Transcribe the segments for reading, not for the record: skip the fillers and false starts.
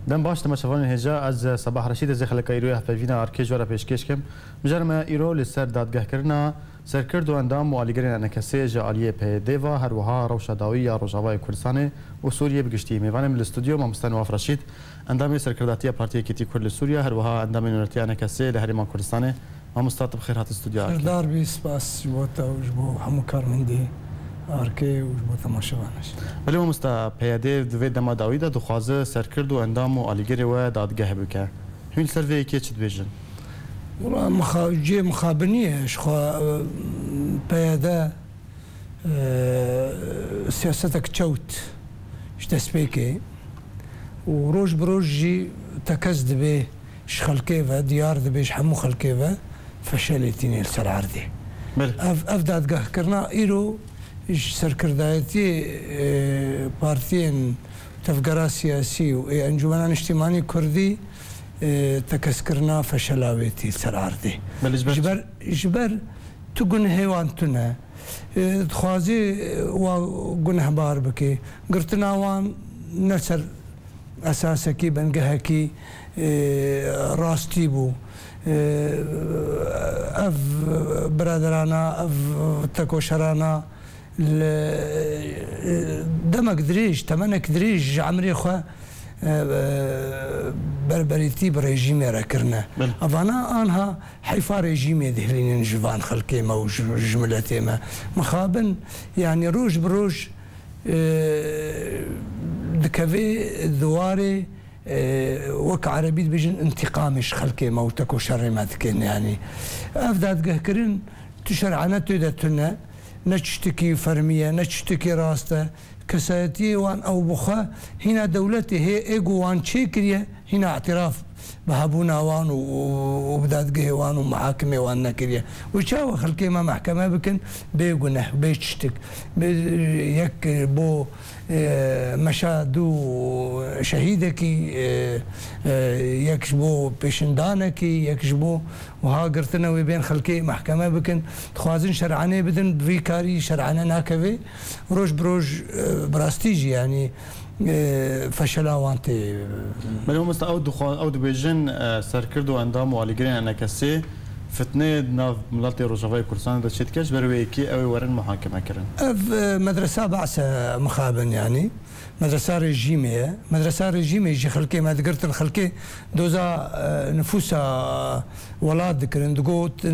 دم باش تماشافان هجا از صباح رشید از خلک ایروی هفوینا ارکیج ورا پیشکش کم مجرم ایرو لسر دادگاه کرنا سرکرد و اندام و علیگرین انکسی جالیه په دیوا هر وها روشا داوی یا روجاوای کردستان و سوریه بگشتی میوانم الاستودیو مامستان واف رشید اندام سرکرداتی پارتی کیتی کرد سوریا هر وها اندام نورتی انکسی لهریمان کردستان مامستات بخیر هات استودیو دار بی سپاس جوتا و جبو همو کارمندی ارکی و جبو تماشاوانش ولی مامستا پیاده دوی دما داوی دا دخوازه سرکرد و اندام و علیگری و دادگاه بکه هیل سروی کی چت بیژن والله مخاجي مخابنيه شخوا بيادا سياستك تشوت اشتسبيكي وروج بروجي تكزد به شخلكيفا ديار دبيش حمو خلكيفا فشلتيني السر عردي افداد قه كرنا ايرو سركردايتي بارتين تفقرا سياسي وانجمنان اجتماعي كردي تكسكرنا فشلاويتي سرعردي جبر تقول هيوان تنا تخوازي وقنه بار بكي قرتنا وان نسر اساسكي بنقهكي راستي بو اف برادرانا اف تكوشرانا دمك دريج تمنك دريج عمري خو بربريتي بريجيمي راكرنا افانا انها حيفا ريجيمي دهلين جوان خلقي ما وجملتي ما مخابن يعني روج بروج دكافي ذواري وك عربي بيجن انتقامش خلقي ما وتكو شر ما تكن يعني افداد قهكرين تشرعنا تودتنا نشتكي فرميه نشتكي راسته كساتي وان او بخا هنا دولتي هي ايجو وان تشيكريا هنا اعتراف بهابونا وان وبدات قهوان ومحاكمه وان نكريا وشاو خلكي ما محكمه بكن بيقنه بيشتك يك بو مشادو شهيدكي يكشبو بيشندانكي يكشبو وها قرتنا وبين خلكي محكمه بكن تخوازن شرعانه بدن بفيكاري شرعانه ناكفي روج بروج براستيجي يعني فشلا وانتي بل هم استعود أود بيجن سركرد واندام وعليجرين انكسي فتنه ناف ملاتي روجافاي كردستان دا شتكش برويكي او ورن محاكمه كرن مدرسه بعث مخابن يعني مدرسه ريجيميه يجي خلكي ما ذكرت الخلكي دوزا نفوسها ولاد ذكرن دقوت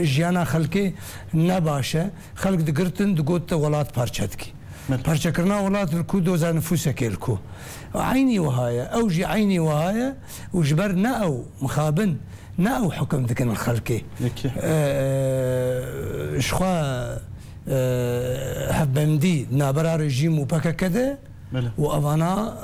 جيانا خلكي نباشه خلق ذكرتن دقوت ولاد بارشتكي برشا كرنا ولات الكو دوزا نفوسك الكو عيني وهايا اوجي عيني وهايا وجبر ناو مخابن ناو حكم ذكن الخلكي شخوا هبمدي نابرا رجيم وبكا كذا وافانا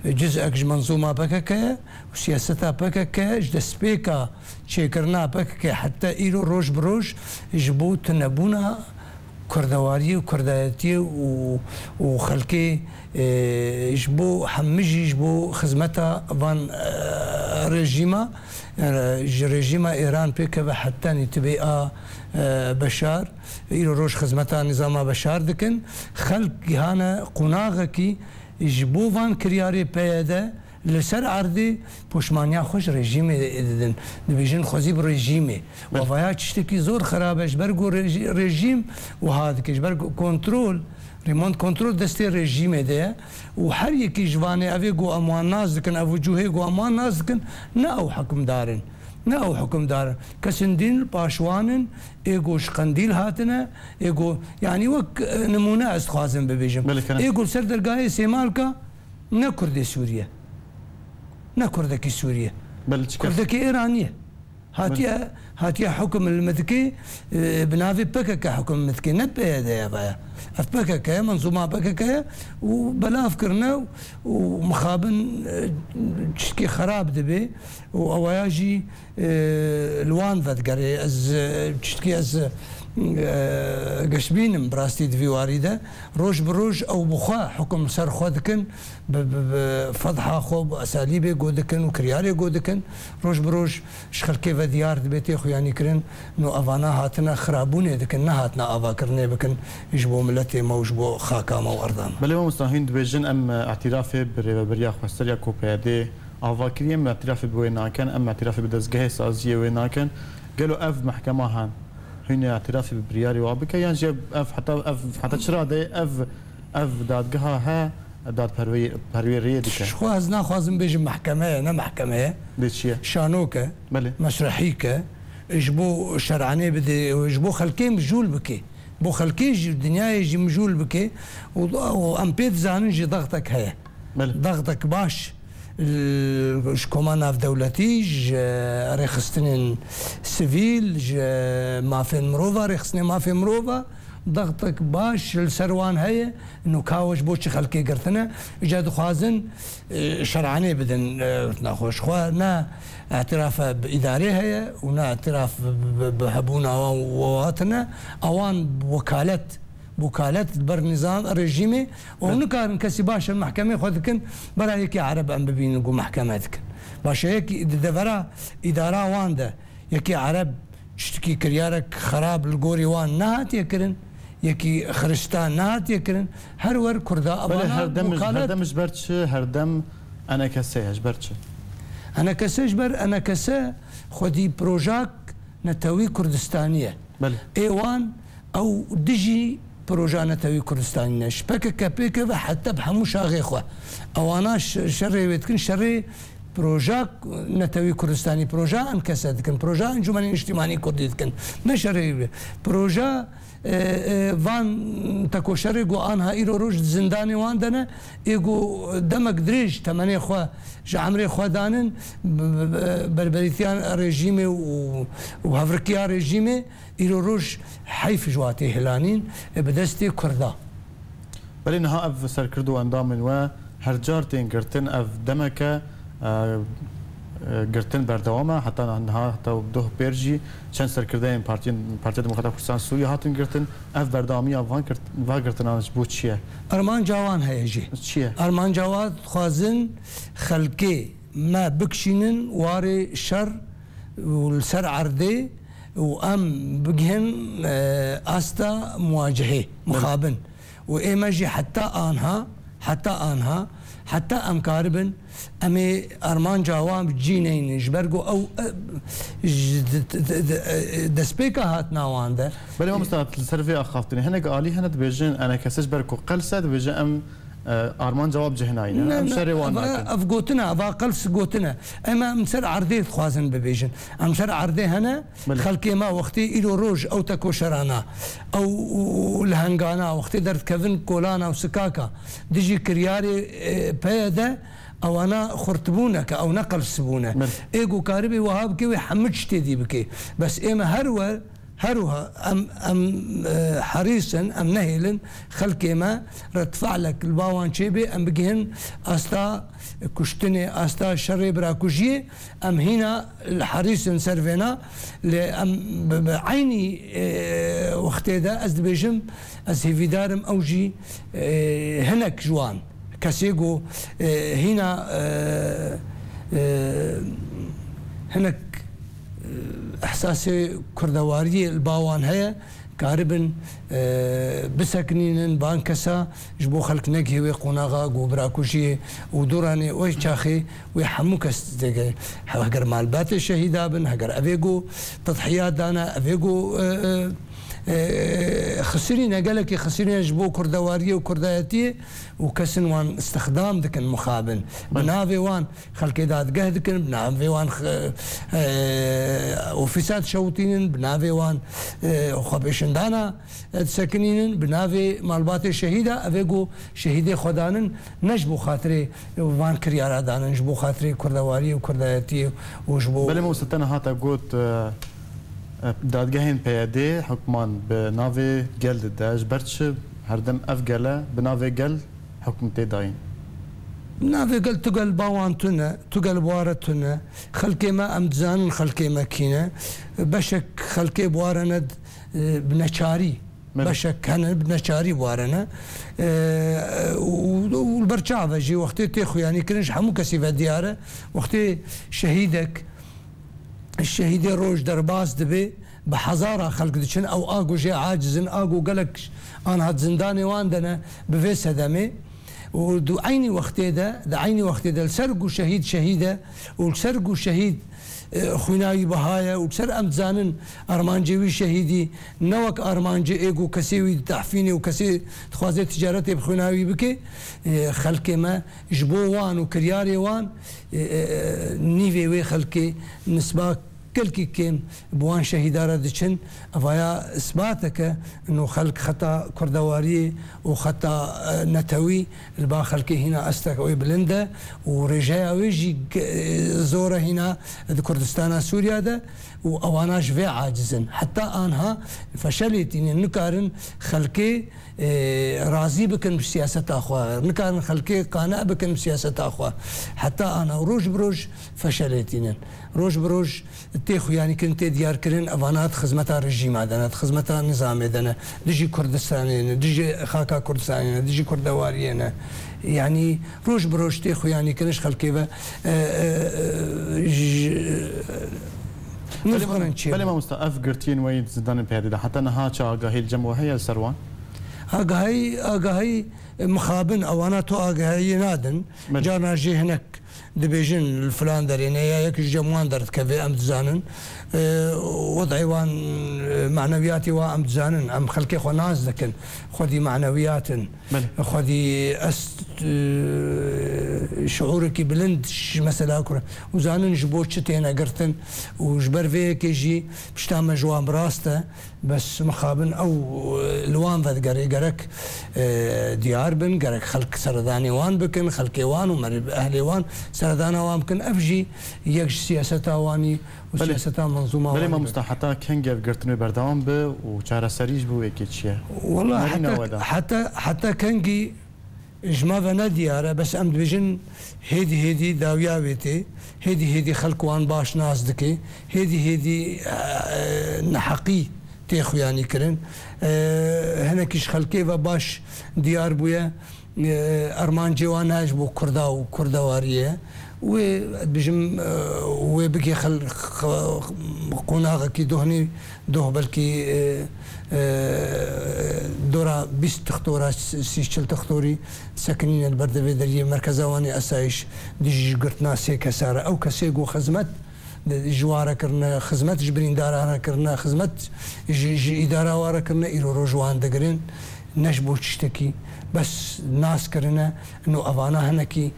جزء منظومه بكا وسياستها بكا جدسبيكا شيكرنا بكا حتى ايرو روج بروج جبو تنبونا كردواري وكرداتي وخلكي يجبو حمجي يجبو خدمتها فان ريجيما ايران بيكا حتى نتبقى بشار يرو روش خدمتها نظام بشار دكن خلق هانا قناغكي يجبو فان كرياري بياده لسر عردي بوشمانيا خوش ريجيمي ددن دبيجن خوزي بريجيمي وفايا تشتكي زور خرابش برقو ريجيم وهذا كيش برقو كنترول ريموند كنترول دستي ريجيمي ده وحر يكي جواني افيقو امان ناس دكن افو جوهيقو امان ناس دكن ناو حكم دارن ناو حكم دارن كسندين باشوانن ايقو شقنديل هاتنا ايقو يعني وك نمونه استخوازن ببيجم ايقو سر درقاي سيمالكا نكردي سوريا كردكي سوريا كردكي ايرانيه هاتيا حكم المذكي بنافي بككا حكم المذكي نبه هذا يا بايا بككا منظومه بككا وبلا فكرنا ومخابن تشكي خراب دبي واواجي الوان فدقري از تشكي از قشبين براستي دفيواري ده روج بروج او بخوا حكم سر خودكن بفضحه خو باساليبه جودكن وكرياري جودكن روج بروج شخل كيف ديار دبيتي خو يعني كرن نو افانا هاتنا خرابونه دكن نهاتنا افا كرني بكن يجبو ملتي موجبو خاكا مو ارضام بل ما مستهين دبيجن ام اعترافي بريا خوستريا كوبيدي افا كريم اعترافي بوينا كان ام اعترافي بدزغه سازيه وينا كان قالوا اف محكمه هان هنا اعترافي ببرياري وابك يعني جاب اف حتى شرادي اف دادقها ها داد پرویریه دیگه. خواز نه خوازم بیشم محکمه نه محکمه. دیچیه؟ شانوکه. بله. مسرحیه. اجبو شرعنه بده و اجبو خلکی مجول بکی. بو خلکی دنیای جی مجول بکی و امپیت زانن جی ضغطك هيا. بله. ضغطك باش. كمان في دولتي رخصتني سيفيل ما في مروفا رخصني ما في مروفا ضغطك باش السروان هي انه كاوش بوش خلقي قرتنا اجاد خوازن شرعاني بدن ناخوش خوا نا اعتراف باداري هي ونا اعتراف بهبونا وواتنا اوان وكالة بر نظام رجيمي ونكار كسي باش المحكمة خذكن برا هيك عرب ام ببين نقول محكمتك باش هيك دفرا إدارة واندا يكي عرب تشتكي كريارك خراب القوري وان نهات يكرن يكي خرستان نهات يكرن هرور كردا أبانا هردم جبرتش هردم أنا كسي جبرتش أنا كسي جبر أنا كسي خدي بروجاك نتوي كردستانية بله ايوان او دجي بروجا نتوي كردستانية شبكة كابيكا حتى بحمو شاغي خوا اوانا شري ويتكن شري بروجا نتوي كردستاني بروجا انكسد كن بروجا انجمن اجتماعي كردي كن نشري بروجا فان تاكو شري جو انها ايرو روج زنداني واندنا ايجو دمك دريج تمني خوا جعمري خوا دانن بربريتيان ريجيمي وهافركيا ريجيمي ايرو روج حيف جواتي هلانين بدستي كردا بل انها اف سر كردو اندامن و هرجارتين قرتن اف دمك قرتن بردوامه حتى انها حتى بدوه بيرجي چند سرکردین پارتی دموکرات کردستان سوریه هاتن گرتن اف بردامی وان گرتن آنش بود چیه؟ ارمان جوان هیجی. چیه؟ ارمان جواد خوازن خلقی ما بکشینن واری شر والسر عرضه وام بجهن استا مواجهه مخابن وايماجي حتى انها حتى ام كاربن امي ارمان جوام جينين جبرجو او دسبيكا هات ناوانده بل ما مستعد السيرفي اخافتني هنا قالي هنا تبيجن انا كسج بركو قلسه تبيجن ام ارمان جواب جهناين ام شري وان افقوتنا افاقلس قوتنا اما مسر عرضي خوازن ببيجن ام سر عرضي هنا خلقي ما وقتي الو روج او تكو شرانا او الهنغانا وقتي درت كفن كولانا وسكاكا ديجي كرياري بيدا او انا خرطبونك او نقل سبونه ايجو كاربي وهاب كي حمدش تدي بكي بس اما هروها ام حريصا ام نهيلا خلقي ما رتفع لك الباوان شيبي ام بجهن استا كشتني استا شري براكوجي ام هنا الحريصا سرفينا ام بعيني وقتي دا از بيجم از هيفيدارم اوجي هناك جوان كاسيجو هنا هناك احساسي كردواري الباوان هي كاربن بسكنين بانكسا جبو خلق نجي وقناغا وبراكوشي ودوراني ويشاخي ويحموكس دغه هاجر مالبات الشهيده بن هاجر افيجو تضحيات دانا افيجو خسرين قالك خسرين جبو كردواريه وكردايتيه وكسن وان استخدام ذاك المخابن بنافي وان خلقي داد قهدكن بنافي وان وفساد شوتين بنافي وان خبيشن دانا ساكنين بنافي مالبات الشهيده افيجو شهيده خدانن نجبو خاطري وان كريارا دانا نجبو خاطري كردواريه وكردايتيه وجبو بل مو ستنا هاتا قوت دادگاهین پیاده حکمان به ناوی گل داش برچ هردم اف گله به ناوی گل حکم تداین ناوی گل تقل باوانتونه تقل بوارتونه خلقي ما امتزان خلقي ما كينه بشك خلقي بوارند بنەچاری بەشەکەنە بنەچاری بوارەنە و بەرچاوەژی وەختێ تێخویانی کرنج هەموو کەسی بە دیارە وەختێ شەهیدێک شەهیدێ ڕۆژ دەرباز دەبێ بە حەزارە خەڵک دچن ئەو ئاگوژێ عاجزن ئاگو گەلک ئانهات زندانێوان دەنە بڤێ سەدەمێ و دو عینی وەختێدا دە عینی وەختێدا سەرگ و شەهید شەهیدە و سەرگ و شەهید خویناوی بەهایە و سەر ئەم زانن ئەرمانجێوی شەهیدی نەوەک ئارمانجە ئێگ و کەسێوی تەحفینێ و کەسێ دخوازێت تجارەتێ بخوێناوی بکێ خەلکێمە ژ بۆ وان و کریارێ وان نیوێ وێ خەلکێ نسباک کلکی کم بوان شهیدارا دچن اویا اثباته که انه خلق خطا کردواری و خطا نتوی البا خلقی هنا استقوی بلنده و رجای اویجی زوره هنا کردستان سوریا ده و اواناش و عاجزن حتى آنها فشلتين نكارن خلقي راضي بكن بسياسة أخوة نكارن خلقي قانع بكن بسياسة أخوة حتى أنا روج بروج فشلتين روج بروج تيخو يعني كنت ديار كرن أفانات خدمتها رجيم عدنات خدمتها نظام عدنا دجي كردستانين دجي خاكا كردستانين دجي كردواريين يعني روج بروج تيخو يعني كنش خلقي بله ما مستعف قرتين وين زدان بهذه حتى نها آگاهی الجمع هي السروان آگاهی مخابن أو أنا تو آگاهی نادن جانا جي هناك دبيجن الفلان درينا ياك الجموان درت كفي أم تزانن وضعي وان معنوياتي وام تزانن أم خلقي خو ناس ذكن خذي معنويات خذي شعورك بلند مثلا كره وزانن جبوت شتينا قرتن وجبر فيك يجي بشتام جوان براسته بس مخابن او الوان ذات قرك ديار بن قرك خلق سرداني وان بكن خلقي وان ومرب اهلي وان سردانا وان بكن افجي يكش سياسة واني وسياسة منظومة بلي ما مستحتا كنجر قرتني بردوام به وشارع سريج بو اكيد والله حتى كنجي جما فنا دياره بس ام دبيجن هيدي داوياويتي هيدي خلق وان باش ناس دكي هيدي نحقي تيخو يعني كرن هنا كيش خلقي باش ديار بويا ارمان جواناج بو كردا وكردواريه وبجم وبكي قناغ كي دهني ده بلكي دورا 20 تختورا 60 تختوري ساكنين البردوي دري مركز واني اسايش ديجي قرتنا سي كساره او كسيغو خدمت جواره كرنا خدمت جبرين دارا كرنا خدمت جي اداره واره كرنا ايرو روجوان دغرين نجبو تشتكي بس ناس كرنا انه افانا هنكي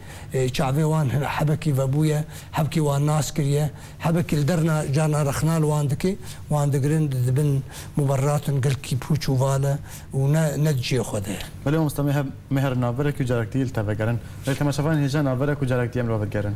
شعبي وان هنا حبكي فابويا حبكي وان ناس كريا حبكي لدرنا جانا رخنا واندكي وان دغرين دبن مبررات نقلكي بوچو فالا ونجي خده بله مستمع مهر نابرك وجارك ديل تفكرن لكن ما شافان هجا نابرك وجارك ديم رو فكرن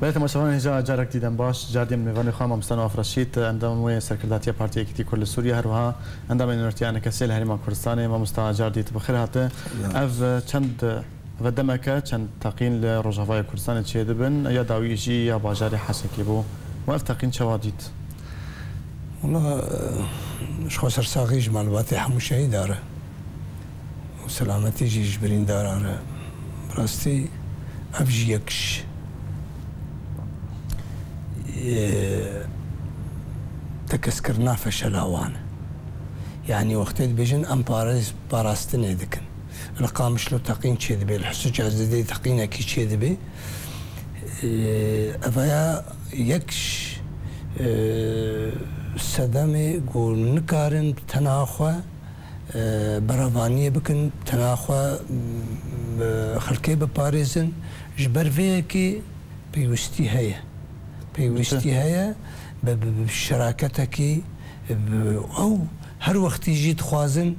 بله تماشاوان هجا جارك دیدن باش جاردیم میوانی خواهم مستن آفرشید اندام سرکرداتی پارتی اکتی کل سوریه هر وها اندام انرتیان کسیل هریما کردستان ما مستعا جاردیت بخیر هاته اف چند و دمکه چند تقین لرجوای کردستان چه دبن یا داویجی یا باجاری حسکی بو و اف تقین چوادیت والله شخص سرساقيج معلوماتي حمو شهيد داره وسلامتي جيش برين داره براستي افجي يكش تكسكرنا فشلاوان يعني وقت بيجن ام باراستني دكن القام شلو تقين شي دبي الحسج عزدي تقين كي شي دبي افيا يكش سدامي قول نكارن تناخوا بەڕەوانیە بکن تەناخوا خەڵکێ بپارێزن ji ber vêyekê pêwîstî heye pêwîstî heye şeraketekî ew her wextî jî dixwazin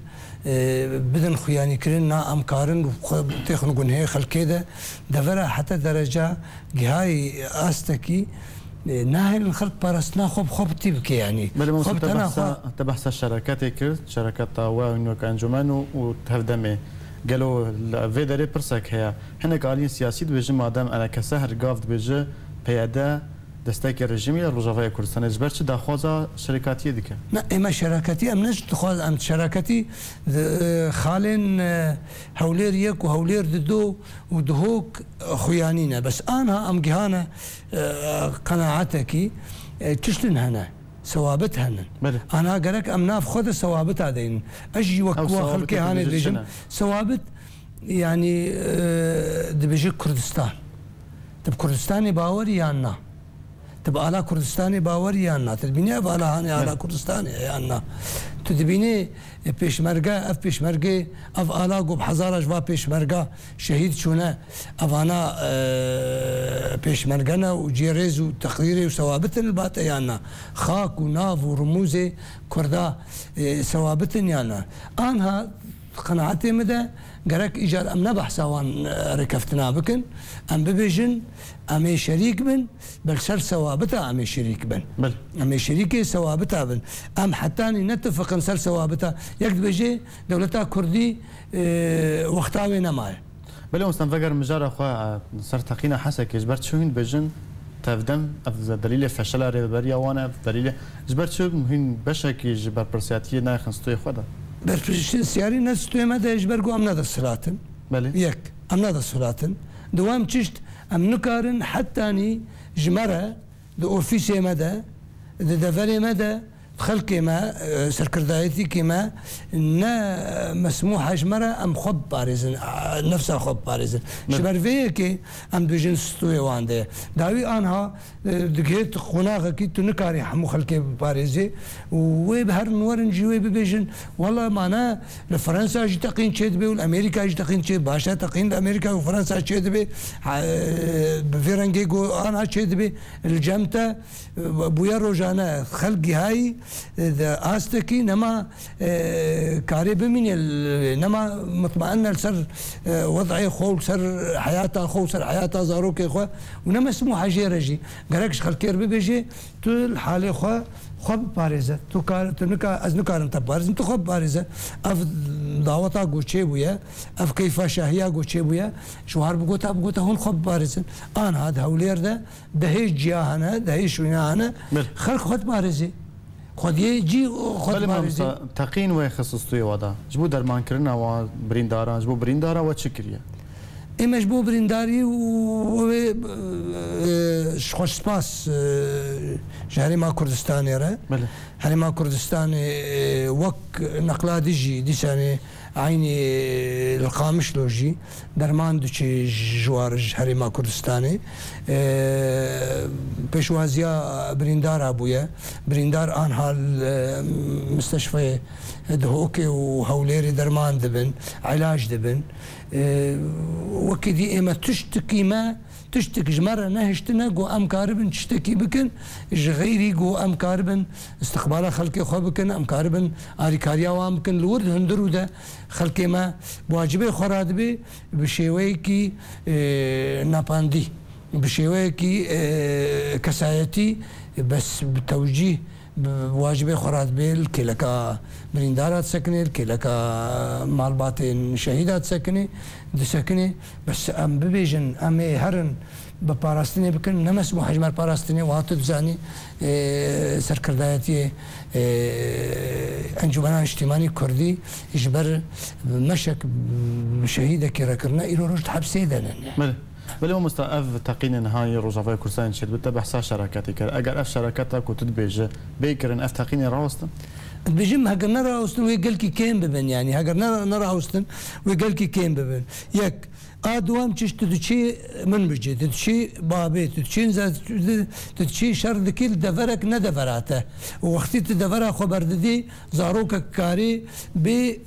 بدن خویانیکردن نا ئەمکارن تێخن گونهەیە خەڵکێ de devera heta dereca gihayê astekî ناهێن خەڵک پاراستنا خۆ بتی بکە ینی te behsa şereketê kir şereketa we wek encûmen û tevdemê gelo vê derê pirsek heye hinek aliyên siyasî dibêjin madem enekese hergav dibêje peyede destekê rejimê ya Rojavaya Kurdistanê ji ber çi daxwaza şerekatiyê dike ئێمە شەراکەتی ئەم نەش دخواز ئەم شەراکەتی خاڵێن هەولێر یەک و هەولێر دو و دهۆک خویانینە بەس ئانها ئەم گیهانە قەناعەتێکی چشتن هەنە سەوابت هەنن ئانا گەرەک ئەم ناف خۆدە سەوابتا دەین ئەژی وەکووە خەڵکی هاانێ دێژم سەوابت ینی دەبێژێت کوردستان دەب کوردستانی باوەری یان نا تبقى على كردستاني باوري يانا تبيني اف على هاني على كردستاني يانا تبيني بيشمرقه اف بيشمرقه اف الاقو بحزاره جوا بيشمرقه شهيد شونا اف انا بيشمرقنا وجيريز وتقريري وثوابت البات يانا خاك وناف ورموزي كردا ثوابت يانا انها قناعتي مدى قالك ايجار ام نبح سوان ركفتنا بكن ام ببيجن امي شريك بن بل سر ثوابتها امي شريك بن بل امي شريكي ثوابتها بن ام حتاني نتفق نسر ثوابتها يكتب بيجي دولتها كردي وقتاوي نماي بل مستنفجر مجار اخوا صار تقينا حسك جبرت شوين بجن تفدم دليل فشل ريبريا وانا دليل جبرت شو مهم بشكي جبر برسياتي ناخنستوي خدا برپرسیاری سیاری نستوی مده اجبرگو ام نده سلاتن بله یک ام نده سلاتن دوام چشت ام نکارن حتی نی جمره دو اوفیسی مده دو دفری مده خلقي ما سركردايتي كما نا مسموح جمره ام خب بارزن نفسها خب بارزن شبر فيكي ام بيجن ستوي وانده داوي انها دقيت خناغه كي تنكاري حمو خلقي بارزي وي بهر نورن جوي بيجن والله معناه لفرنسا جي تقين تشيد بي والامريكا جي تقين تشيد باشا تقين امريكا وفرنسا تشيد بي بفيرنجيغو انا تشيد بي الجمته بويا روجانا خلقي هاي استكي نما كاري بمين نما مطمئن لسر وضعي خو سر حياته خو سر حياته زاروك خو ونما اسمه حاجه رجي قالكش خلكير بيجي طول حالي خو خب بارزه تو كار تنكا از نكار انت بارز انت خب بارزه اف دعوتا گوچه بويا اف كيف شاهيا گوچه بويا شوهر بگوتا هون خب بارزن انا هذا هولير ده هيج جياهنا ده هيج ويانا خلق خد بارزه خودی جی خود مارزی تقین و خصوصی وادا جبو درمان کردن و برینداران جبو بریندارا و چه کریه؟ ایمش بو برینداری و خوش سپاس شهری ما کردستانی را هری ما کردستانی وک نقلادی جی دیسانی عینی القامش لوجی درمان دوچه جوارج هری ما کردستانی پیشوازیا بریندار ابویا بریندار آن حال مستشفى دهوكي وهوليري درمان دبن علاج دبن وكدي اما تشتكي ما تشتكي جمرة نهشتنا جو ام كاربن تشتكي بكن غيري جو ام كاربن استقبال خلقي خو بكن ام كاربن اري كاريا وام بكن الورد هندرو ده خلقي ما بواجبي خراد بي بشيوي كي ناباندي بشيوي كي كسايتي بس بتوجيه بواجبي خراد بيل كلكا بريندارات سكني كلكا مالبات شهيدات سكني سكني بس ام ببيجن ام هرن بباراستني بكن نمس محجمر باراستني وهاتو تزاني سركردايتي انجمنان اجتماعي كردي يجبر مشك شهيده كركرنا الى رشد حبسي دنا بل هو مستأف تقين نهاية روجافاي كردستان شد بتبع حسا شراكاتي كر اگر اف شراكاتك وتدبيج بيكرن اف تقين راوستن بيجم هاجر نرى راوستن ويقال كي كين ببن يعني هاجر نرى راوستن ويقال كي كين ببن ياك دوام چش تدچی من بجی تدچی بابی تدچی تدچی شر دکیل دفرک ندفراته وقتی تدفره خبر دادی زاروک کاری به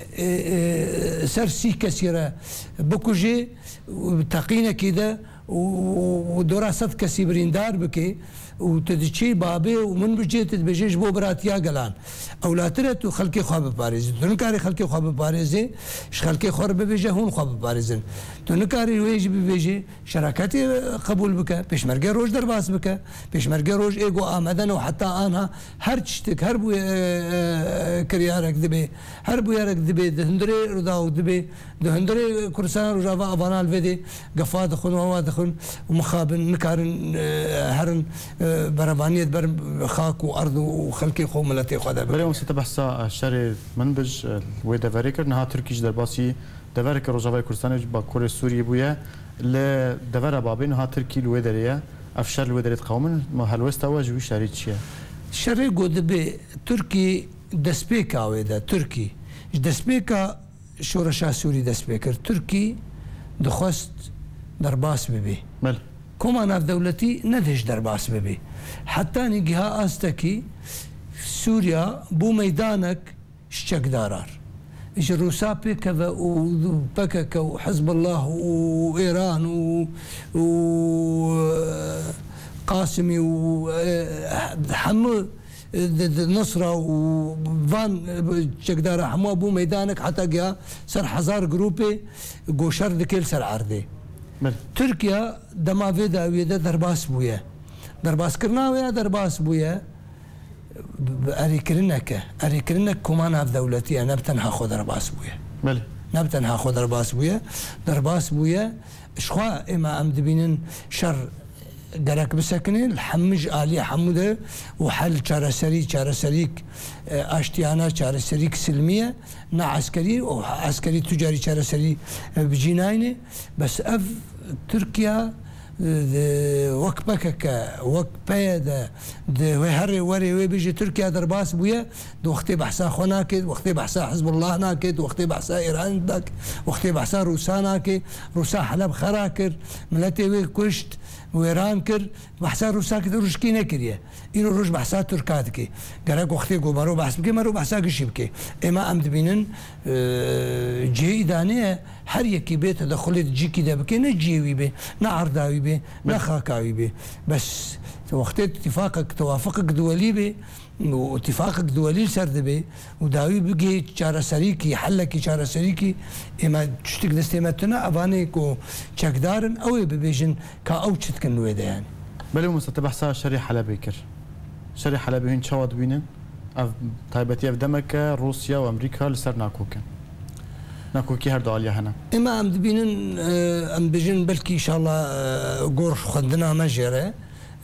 سر سی کسیره بکوجی تقینه کیده و دراسات کسی بریندار بکی و تدچی بابی و من بجی تدبجیش بو براتیا گلان اولاتره تو خلقی خواب بپارزی تو نکاری خلقی خواب بپارزی خلقی خور ببیجه هون خواب بپارزن تو نکاری ویج ببیجه شراکتی قبول بکه پیشمرگه روش در باس بکه پیشمرگه روش ایگو آمدن و حتی آنها هر چشتک هر بو کریارک دبی هر بو یارک دبی دهندری رداو دبی دهندری کرسان رجاوا ابانال ویدی قفاد خون وواد خون ومخابن نکارن هرن برفانية بر خاك وارض وخلقي خو ملتي خدا بري وسط بحثا شر منبج ويدا فريكر نها تركيش درباسي دفرك روجاوي كردستان با كوري سوريا بويا ل دفر بابين نها تركي الويدريه افشار الويدريه قومن ما هلوستا واجوي شريتشيا شري قد بي تركي دسبيكا ويدا تركي دسبيكا شورشا سوري دسبيكر تركي دخست درباس ببي بل كمان في دولتي ندهش درباس ببي حتى نجها استكي سوريا بو ميدانك شك دارار ايش الروسا بكذا وبكك وحزب الله وايران وقاسمي وحمو النصرة وفان شكدارة حمو ابو ميدانك حتى جا سر حزار جروبي قوشر دكيل سر عردي تركيا دما فيدا ويدا درباس بويا درباس كرنا ويا درباس بويا اريكرنك كمان في دولتي انا بتنها خذ درباس بويا بله نبتنها خذ درباس بويا شخوا اما ام دبينن شر درك بسكنين الحمج آلية حمودة وحل شارسريك اشتيانا شارسريك سلمية نا عسكري وعسكري تجاري شارسري بجيناينه بس اف تركيا وك بكك وك بيدا وهري وري وبيجي تركيا درباس بويا وقتي بحسا خناكد وقتي بحسا حزب الله ناكد وقتي بحسا ايران داك وقتي بحسا روسا ناكد روسا حلب خراكر ملتي وي كشت وإيران كر بحثا روسا كده روشكي نكريه إنه روش بحثا تركات كي قرق وقتي قو مرو بحث بكي مرو بحثا قشي بكي إما أمد بينن جي إدانية هر يكي بي تدخلت جي كده بكي نجيوي بي نعرداوي بي نخاكاوي بي بس وقتي توافقك دولي بي واتفاقك دولي سرد بي وداوي بقي شارة سريكي حلكي شارة سريكي اما تشتك دستيمتنا افاني كو شاكدارن او ببيجن كا او تشتكن ويدا يعني بلي مستتبع سا شري حلبي كر شري حلبي هين شواد بينن تايبتي اف دمك روسيا وامريكا لسر ناكوكن ناكوكي هر داليا هنا اما ام دبينن ام بيجن بلكي ان شاء الله قرش خدنا مجرى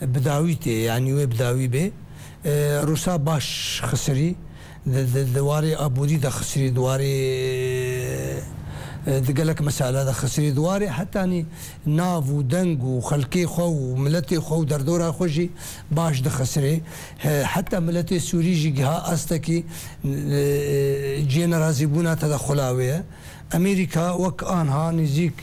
بداويتي يعني وي بداوي بي روسا باش خسري دواري ابودي دا خسري دواري دقلك مسألة دا خسري دواري حتى اني ناف ودنق وخلقي خو وملتي خو دردورا خوشي باش دا خسري حتى ملتي سوري جيها استكي جينا رازيبونا تدخلاوية امريكا وك انها نزيك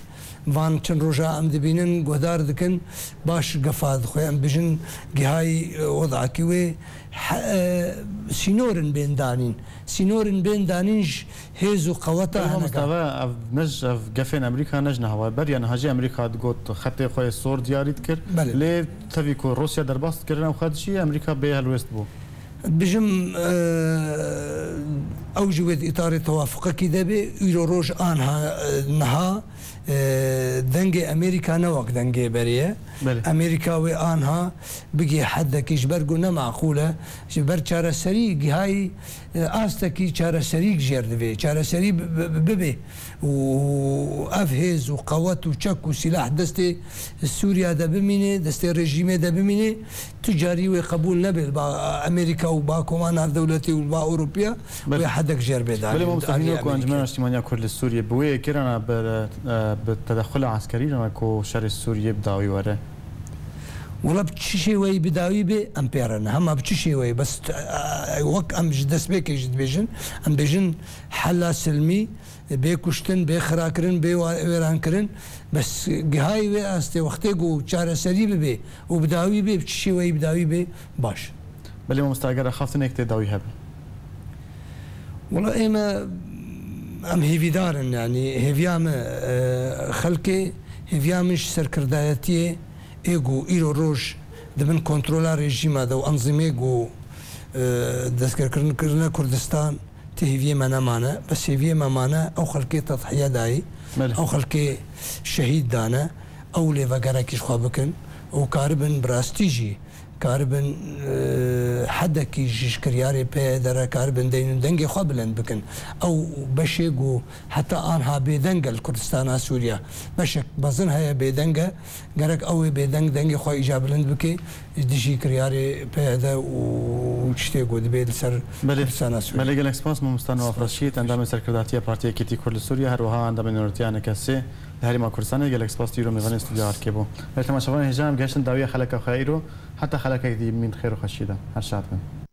وان چند روزا ام دبینن گودار دکن باش قفاد خوی ام بجن جهاي وضع كوي سينورن بين دانينج هيزو قوتا مستوى نج قفين امريكا نجنا هوا بريان هاجي امريكا تقول خطي خوي صور دياري تكر ليه تفيكو روسيا درباست كرنا وخد شي امريكا بها الويست بو بجم اوجود اطار توافق كده بي يرو روج انها نها دنجي امريكا نوك دنجي بريه امريكا وانها بقي حدك يجبرقنا معقوله جبر شارع سريق هاي استكي شارع سريق جردبي شارع سريق ببي وافهز وقوات وشك وسلاح دستي سوريا ده بميني دستي الرجيم ده بميني تجاري وقبول نبل با امريكا وبا كمان دولتي وبا اوروبيا وحدك جربي ده بل مستحيل انجمن اجتماعيه كل سوريا بوي كيرانا بالتدخل العسكري لما كو شر سوريا بداوي ورا وڵە چی شێوەی بداوی بێ ئەم پێرەنە هەما بچ شێوەی بەس وەک ئەم دەست بێکێژت بێژن ئەم بێژن حەلا سلمی بێ کوشتن بێ خراکردن بێ وێرانکردن بەس گهای وێ ئاستێ وەختێک و چارەسەری ببێ و بداوی بێ بچ شێوەی بداوی بێ باش بەێ مستاگەرە خافتنێک تێداوی هەبێ وڵە ئێمە ئەم هێویدارن ینی هێویامە خەلکێ هێویامش سەرکردایەتیە ئێگو ئیرۆ ڕۆژ دەبن کۆنتترۆلا ڕێژیمادە و ئەنزیمێک و دەستکردنکردنە کوردستان تهێویە مەنەمانە بە سێویە مەمانە ئەو خەلکێ تەضحیەدایی ئەو خەلکێ شەهید دانە ئەو لێڤەگەرێکیش خوا بکەن و کاربن براستیژی کاربن حەدەکی ژیشکریارێ پێ دەرە کاربن دەین و دەنگی خوا بلند بکەن ئەو بەشێک و حتا ئانها بێدەنگە لە کوردستانە سووریا بەشێک بەزن هەیە بێدەنگە گەرەک ئەوێ بێدەنگ دەنگی خوا ئیجا بلند بکەی دژی کریارێ پێدە و شتێک و دەبێت لەسەر کوردستانە سووریا لەگەل ئەکسپانس مامۆستا نەوافڕەشید ئەندامی سەرکردایەتیە پارتیەکێتی کورد لە سووریا هەروەها ئەندامی نۆرەتیانە کەسێ هەریما کوردستانی گەل ئەکسپانس دیرۆ میوانی استودیو ئارکێبوو لە تەماشاوانی هێژام گەشتن داویە خەلەکە خەیر و حتا خەلەکێک دی من خێر و خەشیدە هەر شاد بن